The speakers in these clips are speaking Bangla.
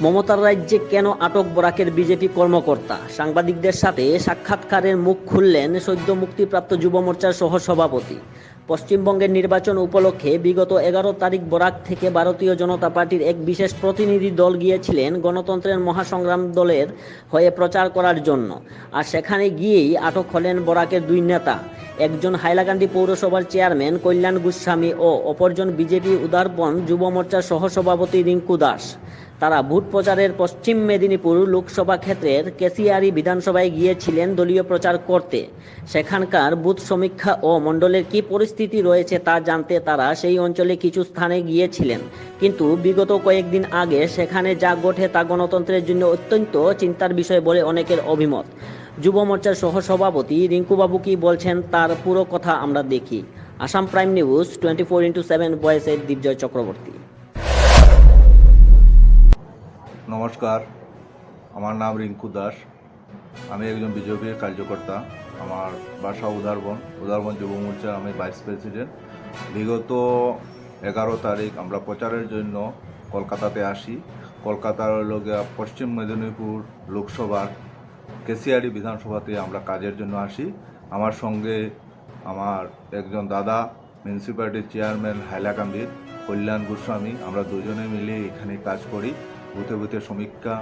মমতার রাজ্যে কেন আটক বরাকের বিজেপি কর্মকর্তা? সাংবাদিকদের সাথে সাক্ষাৎকারের মুখ খুললেন সদ্য মুক্তিপ্রাপ্ত যুব মোর্চার সহসভাপতি। পশ্চিমবঙ্গের নির্বাচন উপলক্ষে বিগত 11 তারিখ বরাক থেকে ভারতীয় জনতা পার্টির এক বিশেষ প্রতিনিধি দল গিয়েছিলেন গণতন্ত্রের মহাসংগ্রাম দলের হয়ে প্রচার করার জন্য। আর সেখানে গিয়েই আটক হলেন বরাকের দুই নেতা, একজন হাইলাকান্দি পৌরসভার চেয়ারম্যান কল্যাণ গোস্বামী ও অপরজন বিজেপি উদারপন যুব মোর্চার সহসভাপতি রিঙ্কু দাস। তারা ভোট প্রচারের পশ্চিম মেদিনীপুর লোকসভা ক্ষেত্রের কেশিয়ারি বিধানসভায় গিয়েছিলেন দলীয় প্রচার করতে। সেখানকার বুথ সমীক্ষা ও মণ্ডলের কী পরিস্থিতি রয়েছে তা জানতে তারা সেই অঞ্চলে কিছু স্থানে গিয়েছিলেন। কিন্তু বিগত কয়েকদিন আগে সেখানে যা ঘটে তা গণতন্ত্রের জন্য অত্যন্ত চিন্তার বিষয় বলে অনেকের অভিমত। যুব মোর্চার সহসভাপতি রিঙ্কুবাবু কি বলছেন তার পুরো কথা আমরা দেখি। আসাম প্রাইম নিউজ 24x7 ভয়েসের দিবজয় চক্রবর্তী। নমস্কার, আমার নাম রিঙ্কু দাস। আমি একজন বিজেপির কার্যকর্তা। আমার বাসা উদারবন যুব মোর্চার আমি ভাইস প্রেসিডেন্ট। বিগত 11 তারিখ আমরা প্রচারের জন্য কলকাতাতে আসি। কলকাতার পশ্চিম মেদিনীপুর লোকসভার কেশিয়ারি বিধানসভাতে আমরা কাজের জন্য আসি। আমার সঙ্গে আমার একজন দাদা মিউনিসিপ্যালিটির চেয়ারম্যান হাইলাকান্দির কল্যাণ গোস্বামী, আমরা দুজনে মিলে এখানে কাজ করি। বুথে বুথে সমীক্ষা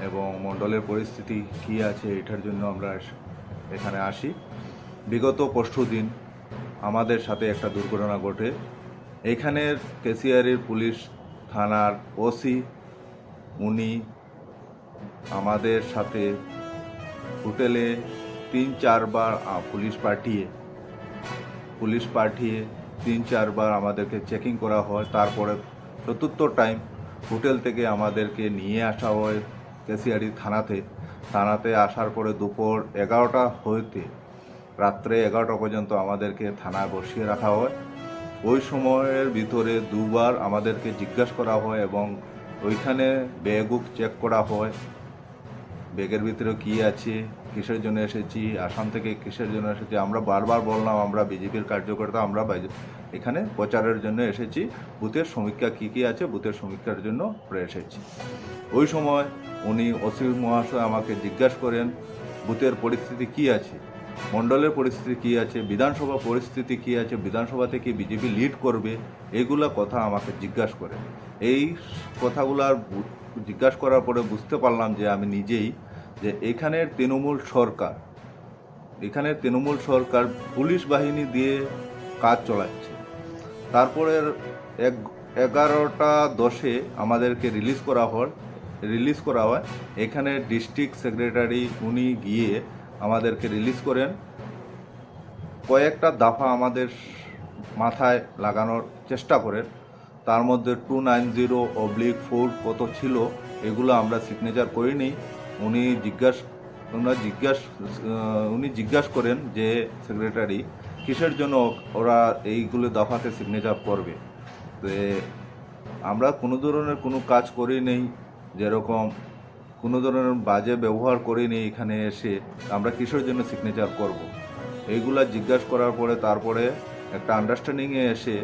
এবং মণ্ডলের পরিস্থিতি কী আছে এটার জন্য আমরা এখানে আসি। বিগত পরশুদিন আমাদের সাথে একটা দুর্ঘটনা ঘটে। এখানের কেশিয়ারির পুলিশ থানার ওসি উনি আমাদের সাথে হোটেলে 3-4 বার পুলিশ পাঠিয়ে 3-4 বার আমাদেরকে চেকিং করা হয়। তারপরে চতুর্থ টাইম হোটেল থেকে আমাদেরকে নিয়ে আসা হয় কেশিয়ারি থানাতে আসার পরে দুপুর 11টা হইতে রাত্রে 11টা পর্যন্ত আমাদেরকে থানায় বসিয়ে রাখা হয়। ওই সময়ের ভিতরে দুবার আমাদেরকে জিজ্ঞাসা করা হয় এবং ওইখানে ব্যাগও চেক করা হয়, ব্যাগের ভিতরে কী আছে, কিসের জন্য এসেছি, আসাম থেকে কিসের জন্য এসেছি। আমরা বারবার বললাম আমরা বিজেপির কার্যকর্তা, আমরা এখানে প্রচারের জন্য এসেছি, বুথের সমীক্ষা কী আছে বুথের সমীক্ষার জন্য এসেছি। ওই সময় উনি ওসি মহাশয় আমাকে জিজ্ঞাসা করেন বুথের পরিস্থিতি কী আছে, মণ্ডলের পরিস্থিতি কী আছে, বিধানসভা পরিস্থিতি কী আছে, বিধানসভাতে কি বিজেপি লিড করবে, এইগুলা কথা আমাকে জিজ্ঞাসা করেন। এই কথাগুলার জিজ্ঞাসা করার পরে বুঝতে পারলাম যে আমি নিজেই যে এখানের তৃণমূল সরকার পুলিশ বাহিনী দিয়ে কাজ চালাচ্ছে। তারপরে 11:10 আমাদেরকে রিলিজ করা হয়। এখানে ডিস্ট্রিক্ট সেক্রেটারি উনি গিয়ে আমাদেরকে রিলিজ করেন। কয়েকটা দফা আমাদের মাথায় লাগানোর চেষ্টা করেন। তার মধ্যে 290/4 কত ছিল এগুলো আমরা সিগনেচার করিনি। উনি জিজ্ঞাসা করেন যে সেক্রেটারি কিসের জন্য ওরা এইগুলো দফাতে সিগনেচার করবে। তো আমরা কোনো ধরনের কোনো কাজ করি নেই, যেরকম কোনো ধরনের বাজে ব্যবহার করিনি। এখানে এসে আমরা কিসের জন্য সিগনেচার করব, এইগুলা জিজ্ঞাসা করার পরে তারপরে একটা আন্ডারস্ট্যান্ডিংয়ে এসে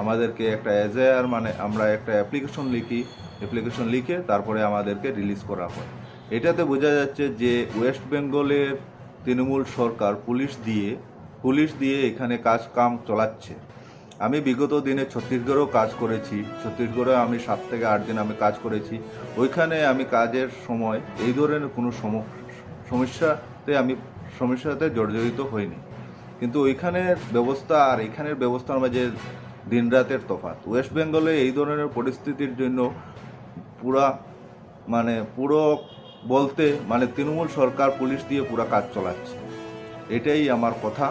আমাদেরকে একটা এজআর আমরা একটা অ্যাপ্লিকেশন লিখে তারপরে আমাদেরকে রিলিজ করা হয়। এটাতে বোঝা যাচ্ছে যে ওয়েস্ট বেঙ্গলের তৃণমূল সরকার পুলিশ দিয়ে এখানে কাম চালাচ্ছে। আমি বিগত দিনে ছত্তিশগড়েও কাজ করেছি। ছত্তিশগড়ে আমি 7 থেকে 8 দিন আমি কাজ করেছি। ওইখানে আমি কাজের সময় এই ধরনের কোনো সমস্যাতে জর্জরিত হইনি। কিন্তু ওইখানের ব্যবস্থা আর এখানের ব্যবস্থার মাঝে দিনরাতের তফাৎ। ওয়েস্ট বেঙ্গলে এই ধরনের পরিস্থিতির জন্য পুরো বলতে তৃণমূল সরকার পুলিশ দিয়ে পুরো কাজ চালাচ্ছে। এটাই আমার কথা।